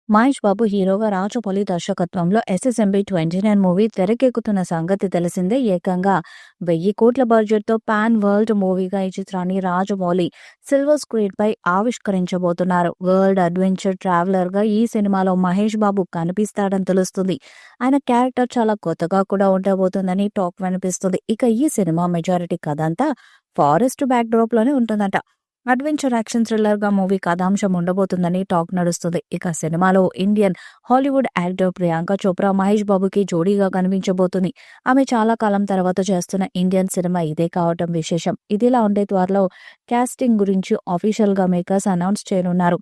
మహేష్ బాబు హీరోగా రాజమౌళి దర్శకత్వంలో SSMB 29 movie తెరకెక్కుతున్న సంగతి తెలిసిందే. ఏకంగా 1000 కోట్ల బడ్జెట్‌తో పాన్ వరల్డ్ మూవీగా ఈ చిత్రాన్ని రాజమౌళి సిల్వర్ స్క్రీన్ పై ఆవిష్కరించబోతున్నారు. వరల్డ్ అడ్వెంచర్ ట్రావెలర్‌గా ఈ సినిమాలో మహేష్ బాబు కనిపిస్తాడని తెలుస్తుంది. ఆయన క్యారెక్టర్ చాలా కొత్తగా కూడా ఉండబోతుందని టాక్ వినిపిస్తుంది. ఇక ఈ సినిమా మెజారిటీ కథ అంతా ఫారెస్ట్ బ్యాక్‌డ్రాప్ లోనే ఉంటుందంట. అడ్వెంచర్ యాక్షన్ థ్రిల్లర్‌గా మూవీ కథాంశం ఉండబోతుందని టాక్ నడుస్తుంది. ఇక సినిమాలో Indian, Hollywood actor Priyanka Chopra Mahesh బాబుకి జోడీగా కనిపించబోతుంది. ఆమె చాలా కాలం తర్వాత చేస్తున్న ఇండియన్ సినిమా ఇదే కావటం విశేషం. ఇదిలా ఉంటే త్వరలో కాస్టింగ్ గురించి ఆఫీషియల్‌గా మేకర్స్ అనౌన్స్ చేయనున్నారు.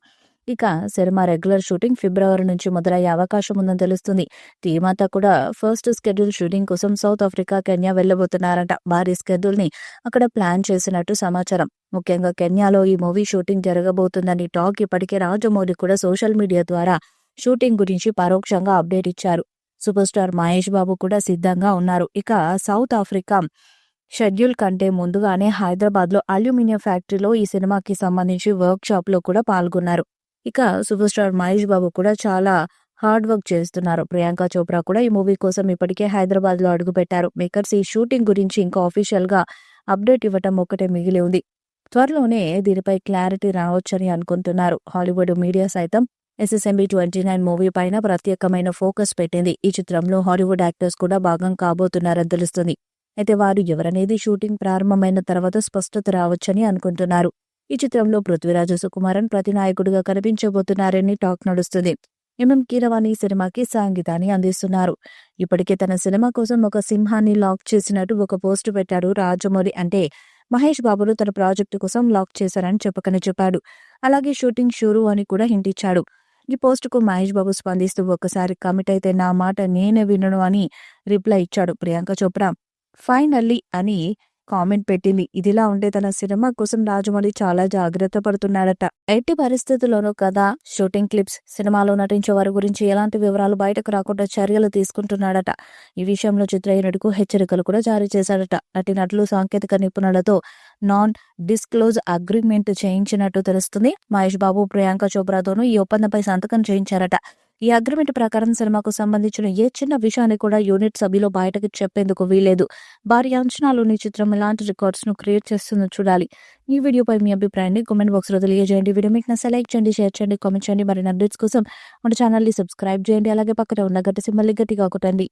ఇక సినిమా రెగ్యులర్ షూటింగ్ ఫిబ్రవరి నుంచి మొదలయ్యే అవకాశం ఉందని తెలుస్తుంది. టీమ్ అంతా కూడా ఫస్ట్ షెడ్యూల్ షూటింగ్ కోసం సౌత్ ఆఫ్రికా, కెన్యా వెళ్లబోతున్నారంట. భారీ షెడ్యూల్‌ని అక్కడ ప్లాన్ చేసినట్టు సమాచారం. ముఖ్యంగా కెన్యాలో ఈ మూవీ షూటింగ్ జరగబోతుందని టాక్. ఇప్పటికే రాజమౌళి కూడా సోషల్ మీడియా ద్వారా షూటింగ్ గురించి పరోక్షంగా అప్డేట్ ఇచ్చారు. సూపర్ స్టార్ మహేష్ బాబు కూడా సిద్ధంగా ఉన్నారు. ఇక సౌత్ ఆఫ్రికా షెడ్యూల్ కంటే ముందుగానే హైదరాబాద్లో అల్యూమినియం ఫ్యాక్టరీలో ఈ సినిమాకి సంబంధించి వర్క్ షాప్‌లో కూడా పాల్గొన్నారు. ఇక సూపర్ స్టార్ మహేష్ బాబు కూడా చాలా హార్డ్ వర్క్ చేస్తున్నారు. ప్రియాంక చోప్రా కూడా ఈ మూవీ కోసం ఇప్పటికే హైదరాబాద్‌లో అడుగుపెట్టారు. మేకర్స్ ఈ షూటింగ్ గురించి ఇంకా ఆఫీషియల్‌గా అప్డేట్ ఇవ్వటం ఒక్కటే మిగిలి ఉంది. త్వరలోనే దీనిపై క్లారిటీ రావచ్చని అనుకుంటున్నారు. హాలీవుడ్ మీడియా సైతం ఎస్ఎస్ఎంబి 29 మూవీ పైన ప్రత్యేకమైన ఫోకస్ పెట్టింది. ఈ చిత్రంలో హాలీవుడ్ యాక్టర్స్ కూడా భాగం కాబోతున్నారని తెలుస్తుంది. అయితే వారు ఎవరనేది షూటింగ్ ప్రారంభమైన తర్వాత స్పష్టత రావచ్చని అనుకుంటున్నారు. ఈ చిత్రంలో పృథ్వీరాజ్ సుకుమారన్ ప్రతినాయకుడిగా కనిపించబోతున్నారని టాక్ నడుస్తుంది. కీరవాణి సినిమాకి సంగీతాన్ని అందిస్తున్నారు. ఇప్పటికే తన సినిమా కోసం ఒక సింహాన్ని లాక్ చేసినట్టు ఒక పోస్ట్ పెట్టాడు రాజమౌళి. అంటే మహేష్ బాబును తన ప్రాజెక్టు కోసం లాక్ చేశారని చెప్పాడు. అలాగే షూటింగ్ షురూ అని కూడా హింట్ ఇచ్చాడు. ఈ పోస్టుకు మహేష్ బాబు స్పందిస్తూ ఒక్కసారి కమిట్ అయితే నా మాట నేనే వినను అని రిప్లై ఇచ్చాడు. ప్రియాంక చోప్రా ఫైనల్లీ అని కామెంట్ పెట్టింది. ఇదిలా ఉంటే తన సినిమా కోసం రాజమౌళి చాలా జాగ్రత్త పడుతున్నాడట. ఎట్టి పరిస్థితుల్లోనూ కథ, షూటింగ్ క్లిప్స్, సినిమాలో నటించే వారి గురించి ఎలాంటి వివరాలు బయటకు రాకుండా చర్యలు తీసుకుంటున్నాడట. ఈ విషయంలో చిత్రయూనిట్‌కు హెచ్చరికలు కూడా జారీ చేశాడట. నటీనటులు, సాంకేతిక నిపుణులతో నాన్ డిస్క్లోజ్ అగ్రీమెంట్ చేయించినట్టు తెలుస్తుంది. మహేష్ బాబు, ప్రియాంక చోప్రాతోనూ ఈ ఒప్పందంపై సంతకం చేయించారట. ఈ అగ్రిమెంట్ ప్రకారం సినిమాకు సంబంధించిన ఏ చిన్న విషయాన్ని కూడా యూనిట్ సభ్యులు బయటకు చెప్పేందుకు వీలేదు. భారీ అంచనాలున్న ఈ చిత్రం ఎలాంటి రికార్డ్స్ ను క్రియేట్ చేస్తుందో చూడాలి. ఈ వీడియోపై మీ అభిప్రాయాన్ని కామెంట్ బాక్స్ లో తెలియజేయండి. వీడియో మీకు నచ్చితే లైక్ చేయండి, షేర్ చేయండి, కామెంట్ చేయండి. మరిన్ని అప్డేట్స్ కోసం మన ఛానల్ ని సబ్స్క్రైబ్ చేయండి. అలాగే పక్కన ఉన్న గంట సింబల్ ని గట్టిగా కొట్టండి.